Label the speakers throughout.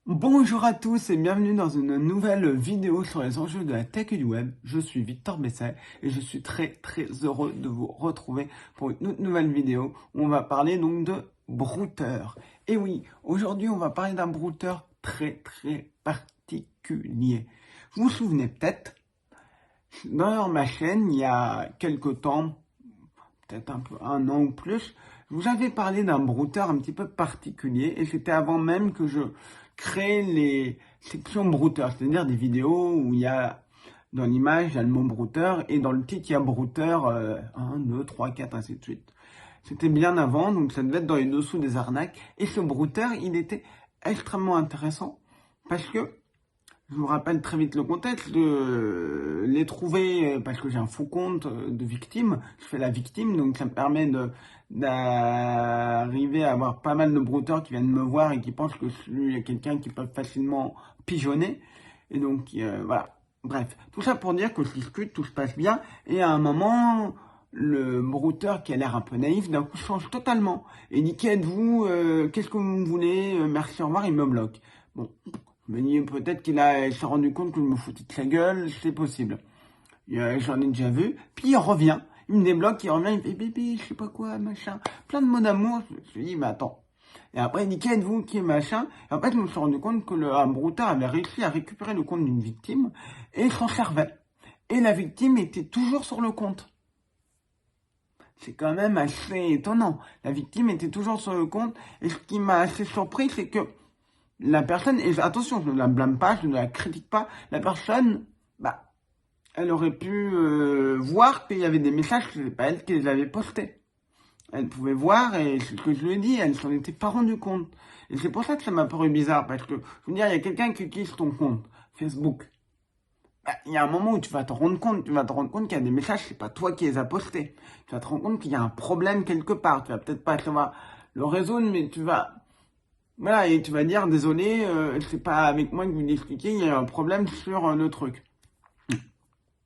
Speaker 1: Bonjour à tous et bienvenue dans une nouvelle vidéo sur les enjeux de la tech et du web. Je suis Victor Besset et je suis très heureux de vous retrouver pour une nouvelle vidéo où on va parler donc de brouteur. Et oui, aujourd'hui on va parler d'un brouteur très particulier. Vous vous souvenez peut-être, dans ma chaîne il y a quelques temps, peut-être un an ou plus, je vous avais parlé d'un brouteur un petit peu particulier et c'était avant même que je crée les sections brouteur, c'est-à-dire des vidéos où il y a dans l'image, il y a le mot brouteur et dans le titre, il y a brouteur 1, 2, 3, 4, ainsi de suite. C'était bien avant, donc ça devait être dans les dessous des arnaques. Et ce brouteur, il était extrêmement intéressant parce que je vous rappelle très vite le contexte. Je l'ai trouvé parce que j'ai un faux compte de victime. Je fais la victime, donc ça me permet d'arriver à avoir pas mal de brouteurs qui viennent me voir et qui pensent que je suis quelqu'un qui peut facilement pigeonner. Et donc voilà. Bref, tout ça pour dire que je discute, tout se passe bien. Et à un moment, le brouteur qui a l'air un peu naïf, d'un coup change totalement. Et il dit, qui êtes-vous? Qu'est-ce que vous voulez? Merci, au revoir, il me bloque. Bon, je me dis peut-être s'est rendu compte que je me foutais de sa gueule, c'est possible. J'en ai déjà vu. Puis il revient, il me débloque, il revient, il me fait bébé, je sais pas quoi, machin. Plein de mots d'amour. Je me suis dit, mais attends. Et après, il dit, qui êtes-vous, qui est machin? Et en fait, je me suis rendu compte que un brouteur avait réussi à récupérer le compte d'une victime et s'en servait. Et la victime était toujours sur le compte. C'est quand même assez étonnant. La victime était toujours sur le compte. Et ce qui m'a assez surpris, c'est que la personne, et attention, je ne la blâme pas, je ne la critique pas, la personne, elle aurait pu voir qu'il y avait des messages, c'est pas elle qui les avait postés. Elle pouvait voir, et c'est ce que je lui ai dit, elle s'en était pas rendue compte. Et c'est pour ça que ça m'a paru bizarre, parce que, je veux dire, il y a quelqu'un qui utilise ton compte, Facebook. Il y a un moment où tu vas te rendre compte qu'il y a des messages, c'est pas toi qui les as postés. Tu vas te rendre compte qu'il y a un problème quelque part. Tu vas peut-être pas savoir le résoudre, mais voilà, et tu vas dire, désolé, c'est pas avec moi que vous l'expliquez, il y a un problème sur le truc.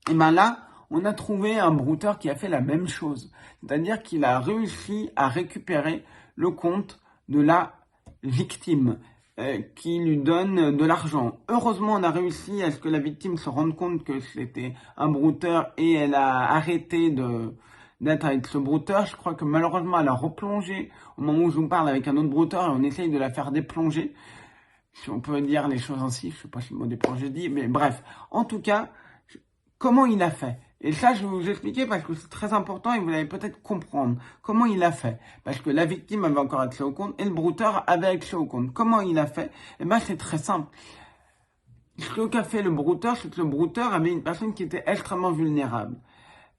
Speaker 1: Et ben là, on a trouvé un brouteur qui a fait la même chose. C'est-à-dire qu'il a réussi à récupérer le compte de la victime qui lui donne de l'argent. Heureusement, on a réussi à ce que la victime se rende compte que c'était un brouteur et elle a arrêté d'être avec ce brouteur. Je crois que malheureusement, elle a replongé au moment où je vous parle avec un autre brouteur et on essaye de la faire déplonger. Si on peut dire les choses ainsi, je sais pas si le mot déplonger dit, mais bref. En tout cas, comment il a fait? Et ça, je vais vous expliquer parce que c'est très important et vous allez peut-être comprendre comment il a fait. Parce que la victime avait encore accès au compte et le brouteur avait accès au compte. Comment il a fait? Eh ben, c'est très simple. Ce qu'a fait le brouteur, c'est que le brouteur avait une personne qui était extrêmement vulnérable.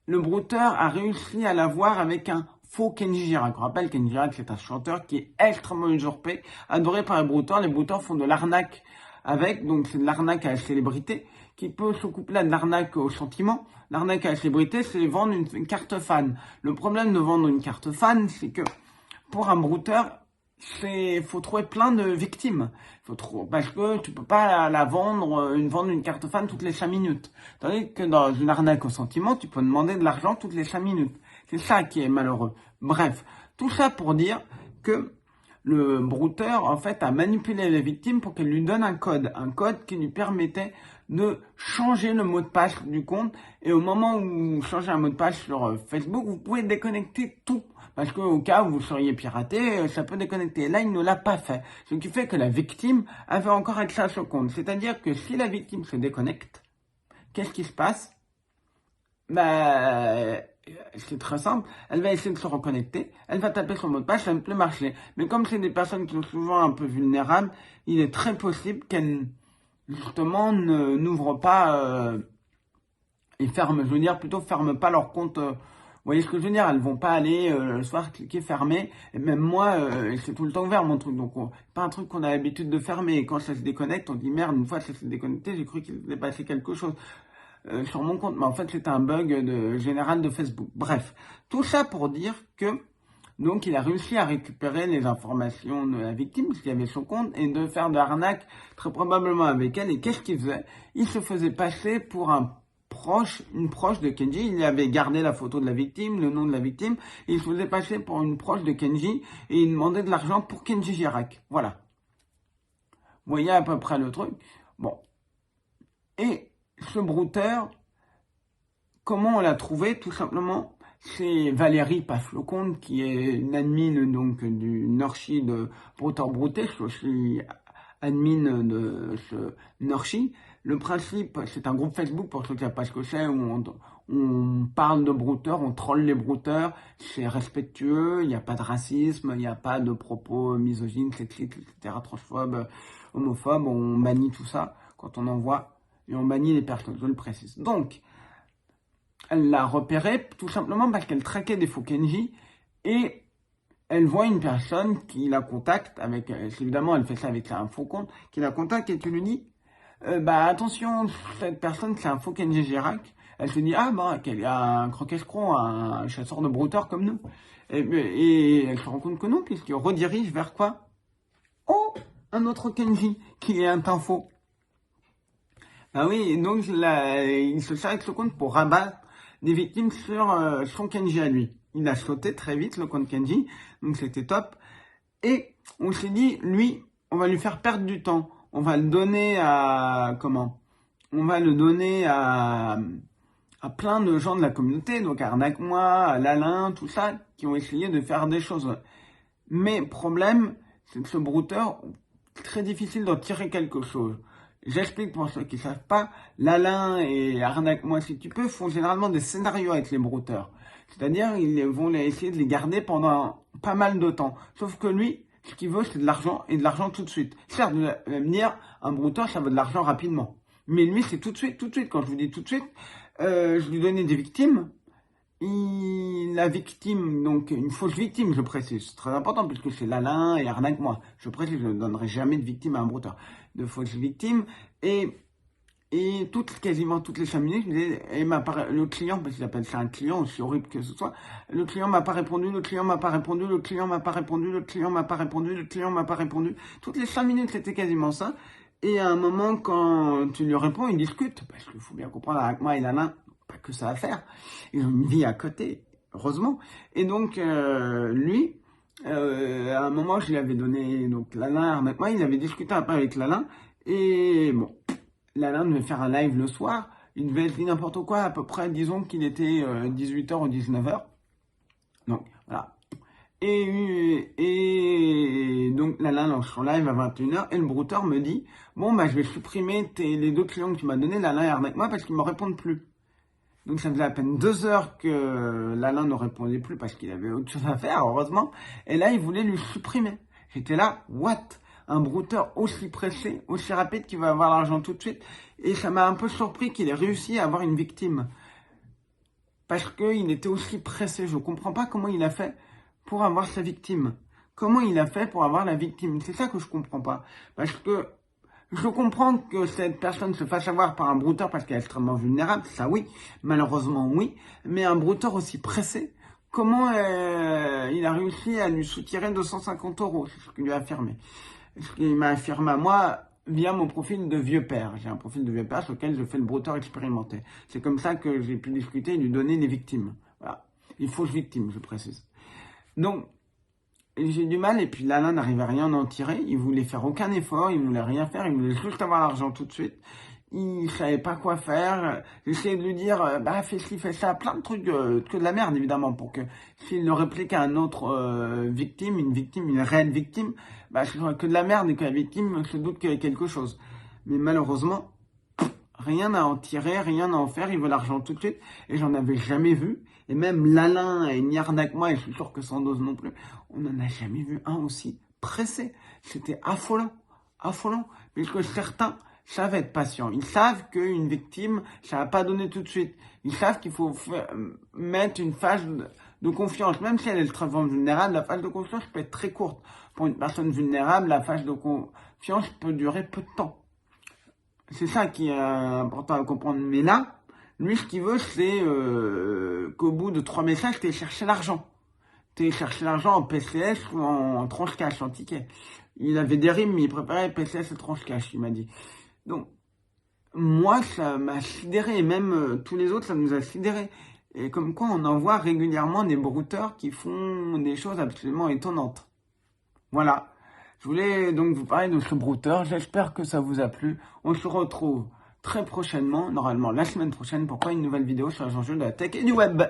Speaker 1: Le brouteur a réussi à l'avoir avec un faux Kenji Girac. On rappelle, Kenji Girac, c'est un chanteur qui est extrêmement usurpé, adoré par les brouteurs. Les brouteurs font de l'arnaque avec, donc c'est de l'arnaque à la célébrité, qui peut se coupler à de l'arnaque au sentiment. L'arnaque à la célébrité, c'est vendre une carte fan. Le problème de vendre une carte fan, c'est que pour un brouteur, faut trouver plein de victimes. Parce que tu peux pas vendre une carte fan toutes les 5 minutes. Tandis que dans une arnaque au sentiment, tu peux demander de l'argent toutes les 5 minutes. C'est ça qui est malheureux. Bref, tout ça pour dire que le brouteur, en fait, a manipulé la victime pour qu'elle lui donne un code qui lui permettait de changer le mot de passe du compte. Et au moment où vous changez un mot de passe sur Facebook, vous pouvez déconnecter tout. Parce qu'au cas où vous seriez piraté, ça peut déconnecter. Là, il ne l'a pas fait. Ce qui fait que la victime avait encore accès à ce compte. C'est-à-dire que si la victime se déconnecte, qu'est-ce qui se passe? C'est très simple. Elle va essayer de se reconnecter. Elle va taper son mot de passe, ça ne peut plus marcher. Mais comme c'est des personnes qui sont souvent un peu vulnérables, il est très possible qu'elles, justement, n'ouvrent pas et ferment. Je veux dire, plutôt ferment pas leur compte. Vous voyez ce que je veux dire? Elles vont pas aller le soir cliquer fermer. Et même moi, c'est tout le temps ouvert mon truc. Donc, pas un truc qu'on a l'habitude de fermer. Et quand ça se déconnecte, on dit merde, une fois ça s'est déconnecté, j'ai cru qu'il s'était passé quelque chose sur mon compte. Mais en fait, c'était un bug général de Facebook. Bref, tout ça pour dire que donc il a réussi à récupérer les informations de la victime, parce qu'il avait son compte, et de faire de l'arnaque très probablement avec elle. Et qu'est-ce qu'il faisait? Il se faisait passer pour une proche de Kenji. Il avait gardé la photo de la victime, le nom de la victime, et il se faisait passer pour une proche de Kenji, et il demandait de l'argent pour Kenji Girac. Voilà. voyez à peu près le truc. Bon. Et ce brouteur, comment on l'a trouvé? Tout simplement, c'est Valérie Pafloconte, qui est une admin donc du Nurshi de Brouteur Brouté. Je suis aussi admin de ce Nurshi. Le principe, c'est un groupe Facebook, pour ceux qui ne savent pas ce que c'est, où on parle de brouteurs, on troll les brouteurs, c'est respectueux, il n'y a pas de racisme, il n'y a pas de propos misogynes, sexistes, etc., transphobes, homophobes, on bannit tout ça quand on envoie, et on bannit les personnes, je le précise. Donc, elle l'a repéré tout simplement parce qu'elle traquait des faux Kenji, et elle voit une personne qui la contacte avec, évidemment elle fait ça avec un faux compte, qui la contacte et tu lui dis, attention, cette personne c'est un faux Kenji Girac. Elle se dit, ah bah, qu'il y a un croque-escroc, un chasseur de brouteurs comme nous. Et elle se rend compte que non, puisqu'il redirige vers quoi? Oh, un autre Kenji, qui est un faux. Ah oui, donc il se sert avec ce compte pour rabattre des victimes sur son Kenji à lui. Il a sauté très vite le compte Kenji, donc c'était top. Et on s'est dit, lui, on va lui faire perdre du temps. On va le donner à... Comment? On va le donner à plein de gens de la communauté, donc à Arnaque-moi, à Lalin, tout ça, qui ont essayé de faire des choses. Mais problème, c'est que ce brouteur, très difficile d'en tirer quelque chose. J'explique pour ceux qui ne savent pas, Lalin et Arnaque-moi si tu peux font généralement des scénarios avec les brouteurs. C'est-à-dire, ils vont essayer de les garder pendant pas mal de temps. Sauf que lui, ce qu'il veut, c'est de l'argent, et de l'argent tout de suite. Certes, vous allez me dire, un brouteur, ça veut de l'argent rapidement. Mais lui, c'est tout de suite, tout de suite. Quand je vous dis tout de suite, je lui donnais des victimes. La victime, donc une fausse victime, je précise, c'est très important puisque c'est Lalin et Arnaque-moi. Je précise, je ne donnerai jamais de victime à un brouteur. De fausses victimes. Et quasiment toutes les 5 minutes, le client, parce qu'il appelle ça un client, aussi horrible que ce soit, le client m'a pas répondu, le client m'a pas répondu, le client m'a pas répondu, le client m'a pas répondu, le client m'a pas répondu. Toutes les 5 minutes, c'était quasiment ça. Et à un moment, quand tu lui réponds, il discute. Parce qu'il faut bien comprendre, avec moi et Lalin, pas que ça à faire. Ils ont une vie à côté, heureusement. Et donc, lui, à un moment, je lui avais donné, donc Lalin, avec moi, il avait discuté un peu avec Lalin. Et bon, Lalin devait faire un live le soir. Il devait dire n'importe quoi, à peu près, disons qu'il était 18h ou 19h. Donc, voilà. Et donc Lalin lance son live à 21h et le brouteur me dit, bon bah je vais supprimer les 2 clients que tu m'as donné, Lalin et Arnaque-moi, parce qu'ils me répondent plus. Donc ça faisait à peine 2 heures que Lalin ne répondait plus parce qu'il avait autre chose à faire, heureusement. Et là, il voulait lui supprimer. J'étais là, what? Un brouteur aussi pressé, aussi rapide qu'il va avoir l'argent tout de suite. Et ça m'a un peu surpris qu'il ait réussi à avoir une victime. Parce qu'il était aussi pressé. Je ne comprends pas comment il a fait pour avoir sa victime. Comment il a fait pour avoir la victime? C'est ça que je comprends pas. Parce que je comprends que cette personne se fasse avoir par un brouteur parce qu'elle est extrêmement vulnérable, ça oui, malheureusement oui, mais un brouteur aussi pressé, comment il a réussi à lui soutirer 250 €? C'est ce qu'il lui a affirmé. Ce qu'il m'a affirmé à moi via mon profil de vieux père. J'ai un profil de vieux père sur lequel je fais le brouteur expérimenté. C'est comme ça que j'ai pu discuter et lui donner les victimes. Voilà. Les fausses victimes, je précise. Donc, j'ai du mal, et puis Lalin n'arrivait à rien en tirer, il voulait faire aucun effort, il voulait rien faire, il voulait juste avoir l'argent tout de suite, il savait pas quoi faire, j'essayais de lui dire, fais ci, fais ça, plein de trucs, que de la merde évidemment, pour que s'il le réplique à un autre victime, une réelle victime, ce serait que de la merde et que la victime se doute qu'il y a quelque chose. Mais malheureusement, rien à en tirer, rien à en faire, il veut l'argent tout de suite, et j'en avais jamais vu. Et même Lalin et ni Arnaque-moi, et je suis sûr que Sandoz non plus, on n'en a jamais vu un aussi pressé. C'était affolant, affolant. Puisque certains savent être patients. Ils savent qu'une victime, ça va pas donner tout de suite. Ils savent qu'il faut mettre une phase de confiance. Même si elle est très vulnérable, la phase de confiance peut être très courte. Pour une personne vulnérable, la phase de confiance peut durer peu de temps. C'est ça qui est important à comprendre. Mais là, lui, ce qu'il veut, c'est qu'au bout de 3 messages, tu aies cherché l'argent. Tu aies cherché l'argent en PCS ou en tranche cash, en ticket. Il avait des rimes, mais il préparait PCS et tranche cash, il m'a dit. Donc, moi, ça m'a sidéré. Et même tous les autres, ça nous a sidéré. Et comme quoi, on en voit régulièrement des brouteurs qui font des choses absolument étonnantes. Voilà. Je voulais donc vous parler de ce brouteur. J'espère que ça vous a plu. On se retrouve très prochainement, normalement la semaine prochaine, pour une nouvelle vidéo sur les enjeux de la tech et du web.